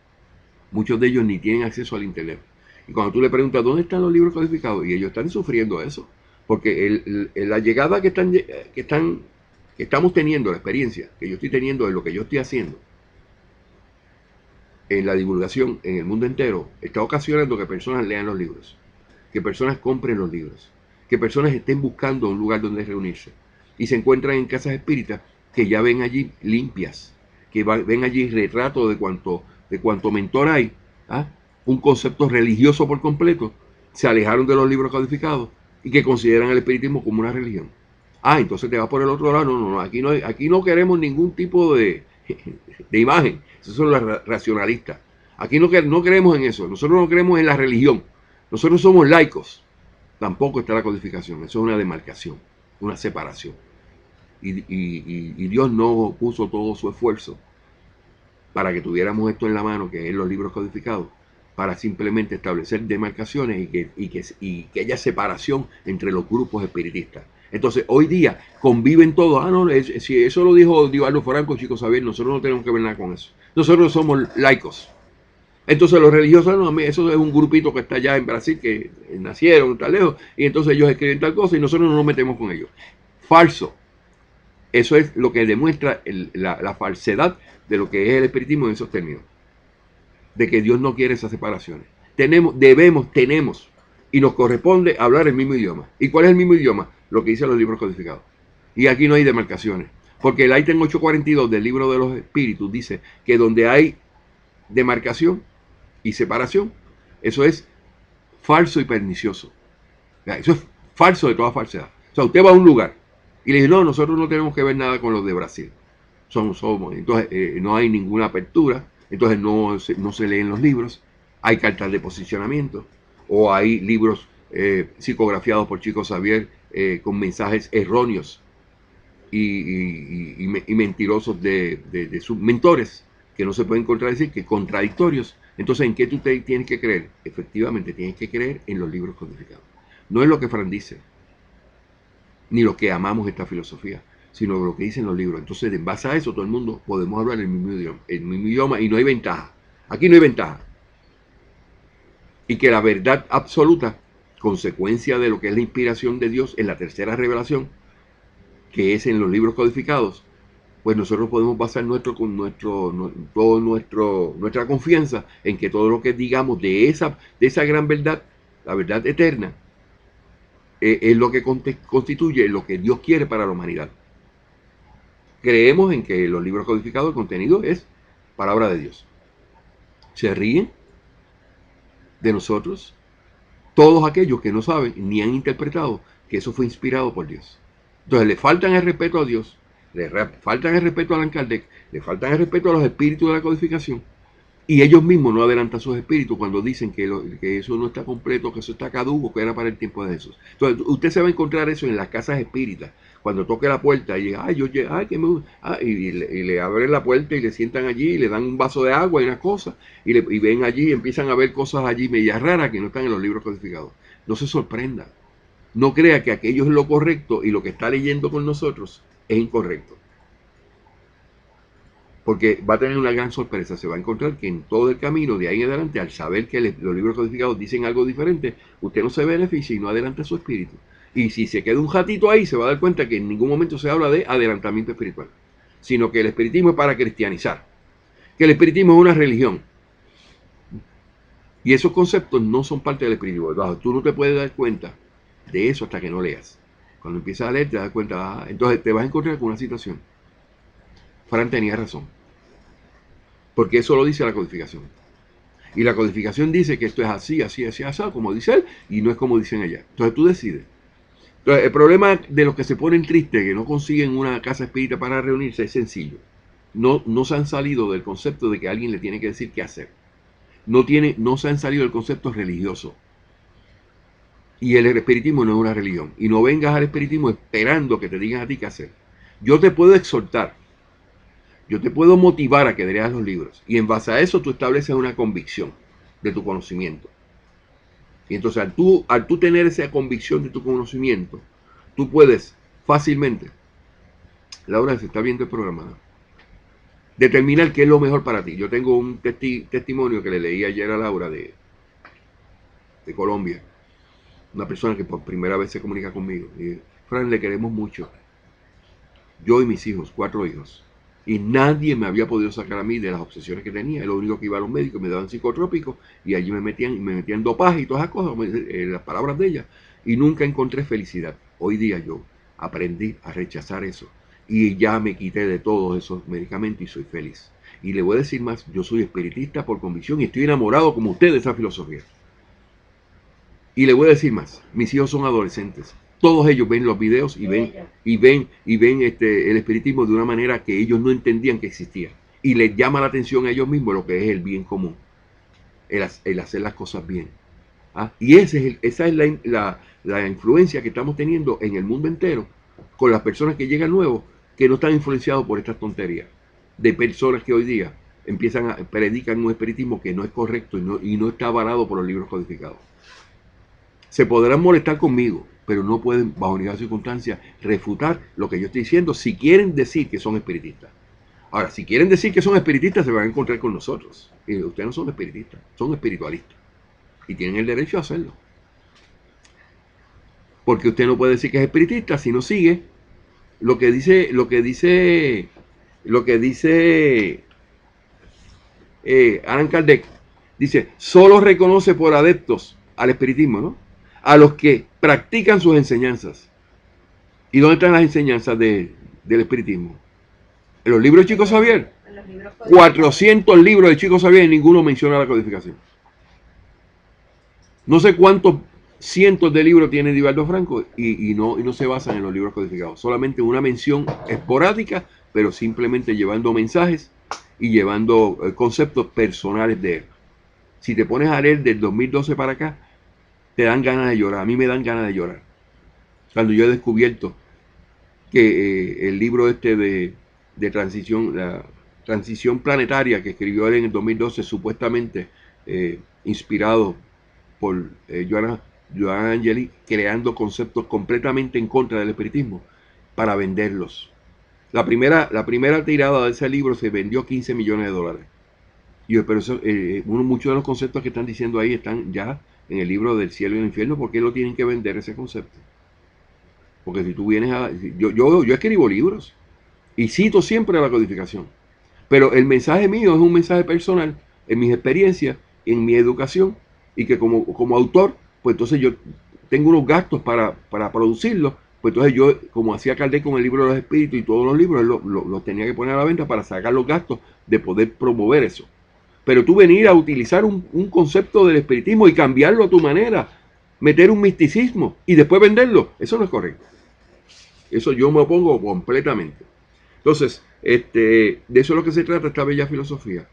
[SPEAKER 2] Muchos de ellos ni tienen acceso al internet. Y cuando tú le preguntas dónde están los libros codificados, y ellos están sufriendo eso, porque la llegada que estamos teniendo, la experiencia que yo estoy teniendo de lo que yo estoy haciendo en la divulgación en el mundo entero, está ocasionando que personas lean los libros, que personas compren los libros, que personas estén buscando un lugar donde reunirse y se encuentran en casas espíritas que ya ven allí limpias, que ven allí retratos de cuanto mentor hay, un concepto religioso por completo, se alejaron de los libros codificados y que consideran el espiritismo como una religión. Entonces te vas por el otro lado. No, aquí no queremos ningún tipo de imagen. Esos son los racionalistas. Aquí no creemos en eso. Nosotros no creemos en la religión. Nosotros somos laicos. Tampoco está la codificación. Eso es una demarcación, una separación. Y Dios no puso todo su esfuerzo para que tuviéramos esto en la mano, que es los libros codificados, para simplemente establecer demarcaciones y que haya separación entre los grupos espiritistas. Entonces, hoy día conviven todos. Si eso lo dijo Divaldo Franco, Chico Xavier, nosotros no tenemos que ver nada con eso. Nosotros somos laicos. Entonces, los religiosos, eso es un grupito que está allá en Brasil, que nacieron tan lejos, y entonces ellos escriben tal cosa y nosotros no nos metemos con ellos. Falso. Eso es lo que demuestra la falsedad de lo que es el espiritismo en esos términos. De que Dios no quiere esas separaciones. Tenemos, y nos corresponde hablar el mismo idioma. ¿Y cuál es el mismo idioma? Lo que dicen los libros codificados. Y aquí no hay demarcaciones. Porque el ítem 842 del libro de los espíritus dice que donde hay demarcación y separación, eso es falso y pernicioso. Eso es falso de toda falsedad. O sea, usted va a un lugar y le dice, no, nosotros no tenemos que ver nada con los de Brasil. Somos. Entonces no hay ninguna apertura, entonces no se leen los libros, hay cartas de posicionamiento, o hay libros psicografiados por Chico Xavier con mensajes erróneos y mentirosos de sus mentores, que no se pueden contradecir, que contradictorios. Entonces, ¿en qué tú tienes que creer? Efectivamente, tienes que creer en los libros codificados. No es lo que Fran dice, ni lo que amamos esta filosofía, sino lo que dicen los libros. Entonces, en base a eso, todo el mundo podemos hablar el mismo idioma y no hay ventaja. Aquí no hay ventaja. Y que la verdad absoluta, consecuencia de lo que es la inspiración de Dios en la tercera revelación, que es en los libros codificados, pues nosotros podemos basar nuestra confianza en que todo lo que digamos de esa gran verdad, la verdad eterna, es lo que constituye lo que Dios quiere para la humanidad. Creemos en que los libros codificados, el contenido es palabra de Dios. Se ríen de nosotros todos aquellos que no saben ni han interpretado que eso fue inspirado por Dios. Entonces le faltan el respeto a Dios, le faltan el respeto a Allan Kardec, le faltan el respeto a los espíritus de la codificación, y ellos mismos no adelantan sus espíritus cuando dicen que eso no está completo, que eso está caduco, que era para el tiempo de Jesús. Entonces usted se va a encontrar eso en las casas espíritas, cuando toque la puerta y diga, ay, ay, que me gusta, y le abren la puerta y le sientan allí, y le dan un vaso de agua y una cosa, y ven allí, y empiezan a ver cosas allí medias raras que no están en los libros codificados. No se sorprenda. No crea que aquello es lo correcto y lo que está leyendo con nosotros es incorrecto. Porque va a tener una gran sorpresa. Se va a encontrar que en todo el camino, de ahí en adelante, al saber que los libros codificados dicen algo diferente, usted no se beneficia y no adelanta su espíritu. Y si se queda un ratito ahí, se va a dar cuenta que en ningún momento se habla de adelantamiento espiritual, sino que el espiritismo es para cristianizar, que el espiritismo es una religión. Y esos conceptos no son parte del espiritismo. Tú no te puedes dar cuenta de eso hasta que no leas. Cuando empiezas a leer te das cuenta, entonces te vas a encontrar con una situación. Fran tenía razón, porque eso lo dice la codificación. Y la codificación dice que esto es así, así, así, así, como dice él, y no es como dicen allá. Entonces tú decides. Entonces, el problema de los que se ponen tristes, que no consiguen una casa espírita para reunirse, es sencillo. No se han salido del concepto de que alguien le tiene que decir qué hacer. No se han salido del concepto religioso. Y el espiritismo no es una religión. Y no vengas al espiritismo esperando que te digan a ti qué hacer. Yo te puedo exhortar. Yo te puedo motivar a que leas los libros. Y en base a eso tú estableces una convicción de tu conocimiento. Y entonces al tú tener esa convicción de tu conocimiento, tú puedes fácilmente, Laura, se está viendo el programa, ¿no?, determinar qué es lo mejor para ti. Yo tengo un testimonio que le leí ayer a Laura de Colombia. Una persona que por primera vez se comunica conmigo. Y, Fran, le queremos mucho. Yo y mis hijos, 4 hijos. Y nadie me había podido sacar a mí de las obsesiones que tenía. Lo único que iba a los médicos, me daban psicotrópicos y allí me metían dopaje y todas esas cosas, las palabras de ella. Y nunca encontré felicidad. Hoy día yo aprendí a rechazar eso. Y ya me quité de todos esos medicamentos y soy feliz. Y le voy a decir más, yo soy espiritista por convicción y estoy enamorado como usted de esa filosofía. Y le voy a decir más, mis hijos son adolescentes. Todos ellos ven los videos y ven el espiritismo de una manera que ellos no entendían que existía. Y les llama la atención a ellos mismos lo que es el bien común. El hacer las cosas bien. Y esa es la influencia que estamos teniendo en el mundo entero con las personas que llegan nuevos, que no están influenciados por estas tonterías. De personas que hoy día predican un espiritismo que no es correcto y no está avalado por los libros codificados. Se podrán molestar conmigo, pero no pueden, bajo ninguna circunstancia, refutar lo que yo estoy diciendo si quieren decir que son espiritistas. Ahora, si quieren decir que son espiritistas, se van a encontrar con nosotros. Y ustedes no son espiritistas, son espiritualistas. Y tienen el derecho a hacerlo. Porque usted no puede decir que es espiritista si no sigue lo que dice Allan Kardec. Dice, solo reconoce por adeptos al espiritismo, ¿no?, a los que practican sus enseñanzas. ¿Y dónde están las enseñanzas del espiritismo? En los libros de Chico Xavier. 400 libros de Chico Xavier y ninguno menciona la codificación. No sé cuántos cientos de libros tiene Edivaldo Franco y no se basan en los libros codificados. Solamente una mención esporádica, pero simplemente llevando mensajes y llevando conceptos personales de él. Si te pones a leer del 2012 para acá, te dan ganas de llorar. A mí me dan ganas de llorar. Cuando yo he descubierto que el libro de transición, la transición planetaria que escribió él en el 2012, supuestamente inspirado por Johanna Angeli, creando conceptos completamente en contra del espiritismo para venderlos. La primera tirada de ese libro se vendió $15 millones. Pero eso, muchos de los conceptos que están diciendo ahí están ya en el libro del cielo y el infierno. ¿Por qué lo tienen que vender ese concepto? Porque si tú vienes a... Yo escribo libros y cito siempre la codificación. Pero el mensaje mío es un mensaje personal, en mis experiencias, en mi educación, y que como autor, pues entonces yo tengo unos gastos para producirlo. Pues entonces yo, como hacía Kardec con el libro de los espíritus y todos los libros, los tenía que poner a la venta para sacar los gastos de poder promover eso. Pero tú venir a utilizar un concepto del espiritismo y cambiarlo a tu manera, meter un misticismo y después venderlo, eso no es correcto. Eso yo me opongo completamente. Entonces, de eso es lo que se trata esta bella filosofía.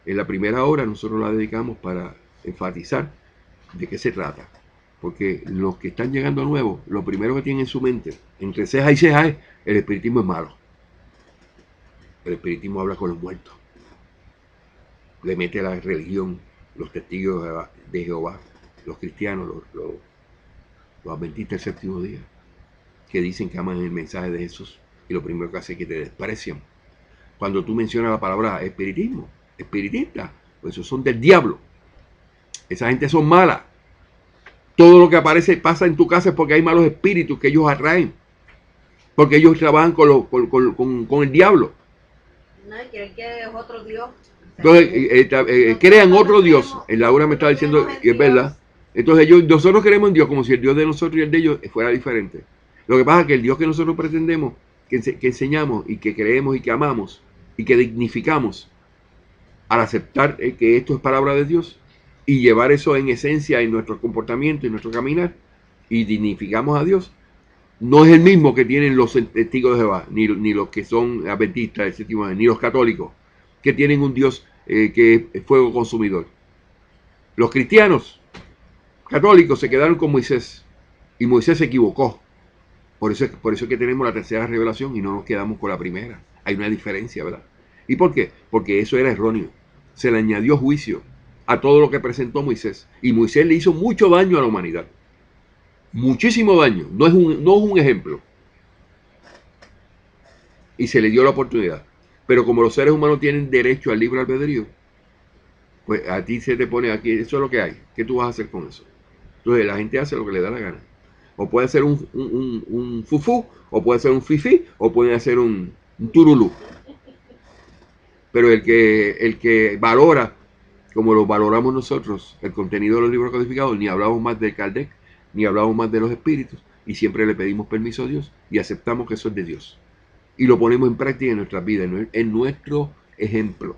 [SPEAKER 2] En la primera hora nosotros la dedicamos para enfatizar de qué se trata. Porque los que están llegando nuevos, lo primero que tienen en su mente, entre ceja y ceja, es el espiritismo es malo. El espiritismo habla con los muertos. Le mete la religión, los testigos de Jehová, los cristianos, los adventistas del séptimo día, que dicen que aman el mensaje de Jesús. Y lo primero que hace es que te desprecian. Cuando tú mencionas la palabra espiritismo, espiritista, pues esos son del diablo. Esa gente son malas. Todo lo que aparece pasa en tu casa es porque hay malos espíritus que ellos atraen. Porque ellos trabajan con el diablo.
[SPEAKER 3] No, y creen que es otro Dios.
[SPEAKER 2] Entonces, crean otro Dios. Laura me está diciendo, y es verdad. Entonces nosotros creemos en Dios como si el Dios de nosotros y el de ellos fuera diferente. Lo que pasa es que el Dios que nosotros pretendemos, que enseñamos y que creemos y que amamos y que dignificamos, al aceptar que esto es palabra de Dios y llevar eso en esencia en nuestro comportamiento y nuestro caminar y dignificamos a Dios, no es el mismo que tienen los testigos de Jehová, ni los que son adventistas del séptimo día, ni los católicos, que tienen un Dios que es fuego consumidor. Los cristianos católicos se quedaron con Moisés y Moisés se equivocó. Por eso es que tenemos la tercera revelación y no nos quedamos con la primera. Hay una diferencia, ¿verdad? ¿Y por qué? Porque eso era erróneo. Se le añadió juicio a todo lo que presentó Moisés. Y Moisés le hizo mucho daño a la humanidad. Muchísimo daño. No es un ejemplo. Y se le dio la oportunidad. Pero como los seres humanos tienen derecho al libre albedrío, pues a ti se te pone aquí, eso es lo que hay. ¿Qué tú vas a hacer con eso? Entonces la gente hace lo que le da la gana. O puede ser un fufú, o puede ser un fifí, o puede ser un turulú. Pero el que valora, como lo valoramos nosotros, el contenido de los libros codificados, ni hablamos más de Kardec, ni hablamos más de los espíritus, y siempre le pedimos permiso a Dios, y aceptamos que eso es de Dios. Y lo ponemos en práctica en nuestras vidas, en nuestro ejemplo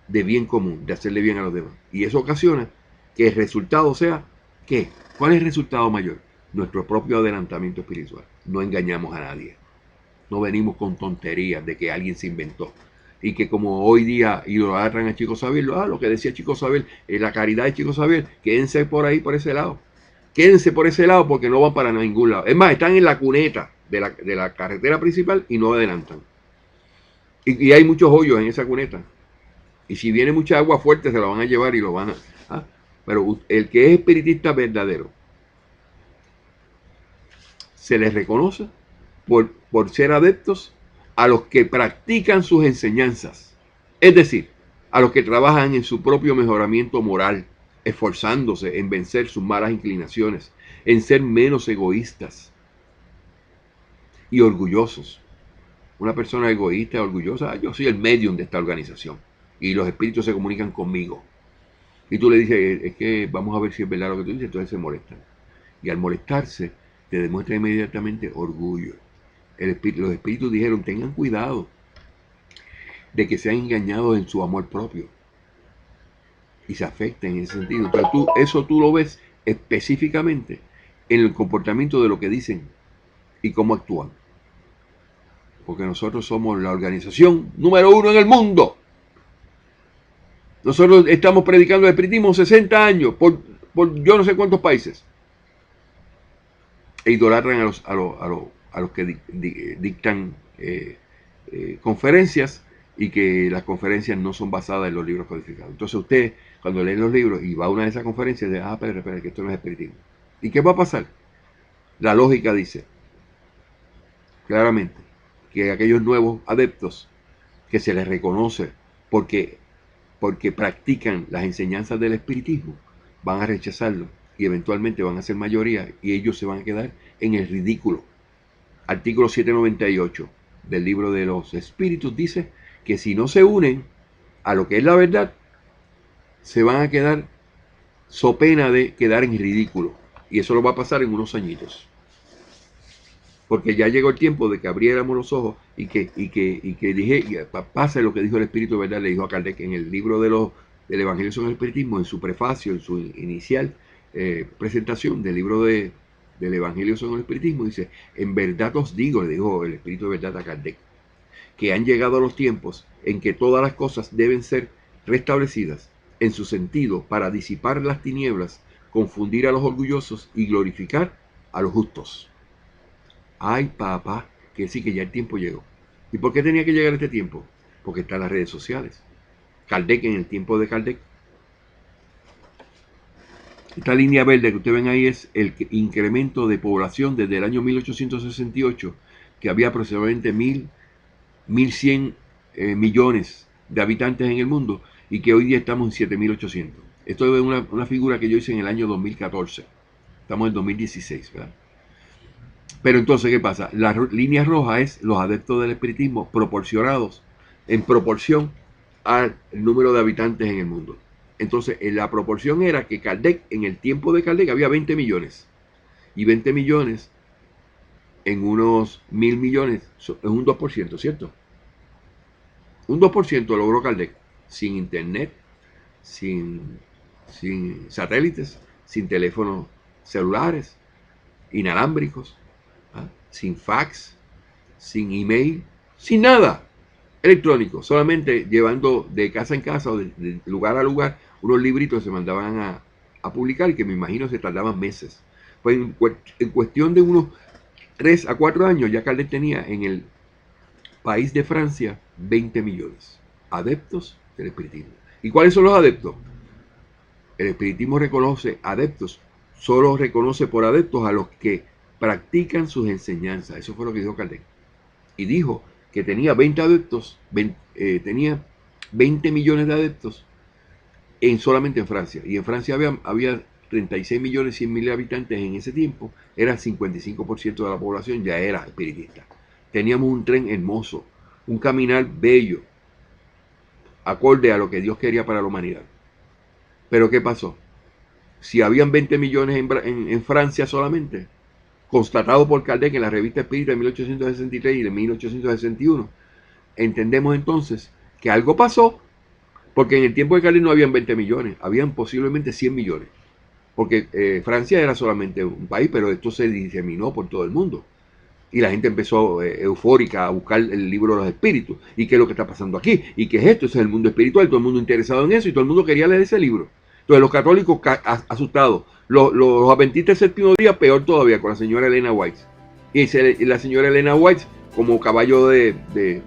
[SPEAKER 2] de bien común, de hacerle bien a los demás. Y eso ocasiona que el resultado sea, ¿qué? ¿Cuál es el resultado mayor? Nuestro propio adelantamiento espiritual. No engañamos a nadie. No venimos con tonterías de que alguien se inventó. Y que como hoy día idolatran a Chico Xavier, lo que decía Chico Xavier, la caridad de Chico Xavier, quédense por ahí, por ese lado. Quédense por ese lado porque no van para ningún lado. Es más, están en la cuneta de la carretera principal y no adelantan. Y hay muchos hoyos en esa cuneta. Y si viene mucha agua fuerte se la van a llevar y lo van a... Pero el que es espiritista verdadero, se les reconoce por ser adeptos a los que practican sus enseñanzas. Es decir, a los que trabajan en su propio mejoramiento moral, esforzándose en vencer sus malas inclinaciones, en ser menos egoístas y orgullosos. Una persona egoísta, orgullosa, yo soy el medium de esta organización y los espíritus se comunican conmigo. Y tú le dices, es que vamos a ver si es verdad lo que tú dices, entonces se molestan. Y al molestarse, te demuestra inmediatamente orgullo. Los espíritus dijeron, tengan cuidado de que sean engañados en su amor propio y se afecten en ese sentido. Entonces eso tú lo ves específicamente en el comportamiento de lo que dicen y cómo actúan. Porque nosotros somos la organización número 1 en el mundo. Nosotros estamos predicando el espiritismo 60 años por yo no sé cuántos países. E idolatran a los que dictan conferencias y que las conferencias no son basadas en los libros codificados. Entonces usted, cuando lee los libros y va a una de esas conferencias, dice, espera, que esto no es espiritismo. ¿Y qué va a pasar? La lógica dice claramente que aquellos nuevos adeptos que se les reconoce porque practican las enseñanzas del espiritismo, van a rechazarlo y eventualmente van a ser mayoría y ellos se van a quedar en el ridículo. Artículo 798 del libro de los espíritus dice que si no se unen a lo que es la verdad, se van a quedar so pena de quedar en ridículo. Y eso lo va a pasar en unos añitos. Porque ya llegó el tiempo de que abriéramos los ojos y que pase lo que dijo el Espíritu de verdad, le dijo a Kardec en el libro del Evangelio sobre el Espiritismo, en su prefacio, en su inicial presentación del libro del Evangelio sobre el Espiritismo, dice, en verdad os digo, le dijo el Espíritu de verdad a Kardec, que han llegado los tiempos en que todas las cosas deben ser restablecidas en su sentido para disipar las tinieblas confundir a los orgullosos y glorificar a los justos. Ay, papá, que sí, que ya el tiempo llegó. ¿Y por qué tenía que llegar este tiempo? Porque están las redes sociales. Kardec, en el tiempo de Kardec, esta línea verde que ustedes ven ahí es el incremento de población desde el año 1868, que había aproximadamente 1.100 millones de habitantes en el mundo, y que hoy día estamos en 7.800. Esto es una figura que yo hice en el año 2014. Estamos en 2016, ¿verdad? Pero entonces, ¿qué pasa? La línea roja es los adeptos del espiritismo proporcionados en proporción al número de habitantes en el mundo. Entonces, la proporción era que Kardec, en el tiempo de Kardec, había 20 millones. Y 20 millones en unos 1.000 millones es un 2%, ¿cierto? Un 2% logró Kardec, sin internet, sin satélites, sin teléfonos celulares, inalámbricos, ¿ah? Sin fax, sin email, sin nada electrónico, solamente llevando de casa en casa o de lugar a lugar unos libritos que se mandaban a publicar y que me imagino se tardaban meses. Pues en cuestión de unos 3 a 4 años ya Kardec tenía en el país de Francia 20 millones adeptos del espiritismo. ¿Y cuáles son los adeptos? El espiritismo reconoce adeptos, solo reconoce por adeptos a los que practican sus enseñanzas. Eso fue lo que dijo Kardec. Y dijo que tenía 20 adeptos, tenía 20 millones de adeptos solamente en Francia. Y en Francia había 36 millones 100 mil habitantes en ese tiempo. Era el 55% de la población, ya era espiritista. Teníamos un tren hermoso, un caminar bello, acorde a lo que Dios quería para la humanidad. Pero ¿qué pasó? Si habían 20 millones en Francia solamente, constatado por Kardec en la revista Espírita de 1863 y de 1861, entendemos entonces que algo pasó, porque en el tiempo de Kardec no habían 20 millones, habían posiblemente 100 millones, porque Francia era solamente un país, pero esto se diseminó por todo el mundo. Y la gente empezó eufórica a buscar el libro de los espíritus. ¿Y qué es lo que está pasando aquí? ¿Y qué es esto? Ese es el mundo espiritual. Todo el mundo interesado en eso y todo el mundo quería leer ese libro. Entonces los católicos asustados. Los adventistas del séptimo día, peor todavía, con la señora Elena White. Y la señora Elena White, como caballo de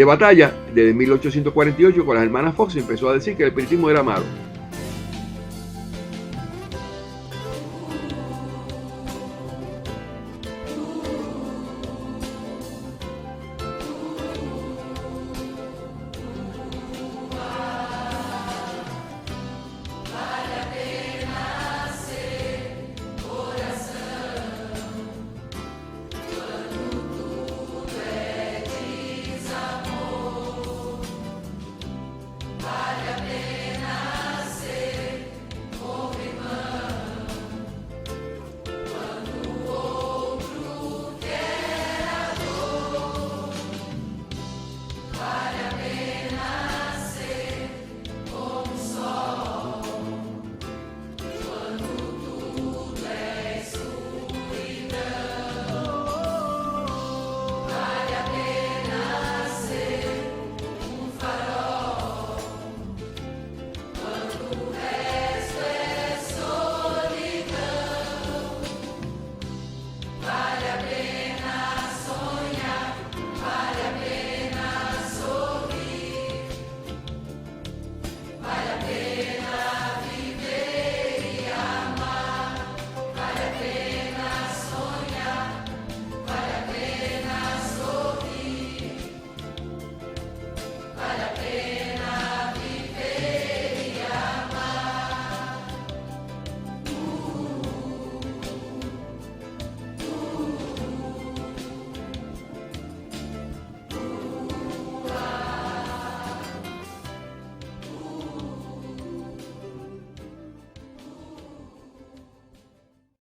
[SPEAKER 2] batalla, desde 1848, con las hermanas Fox, empezó a decir que el espiritismo era malo.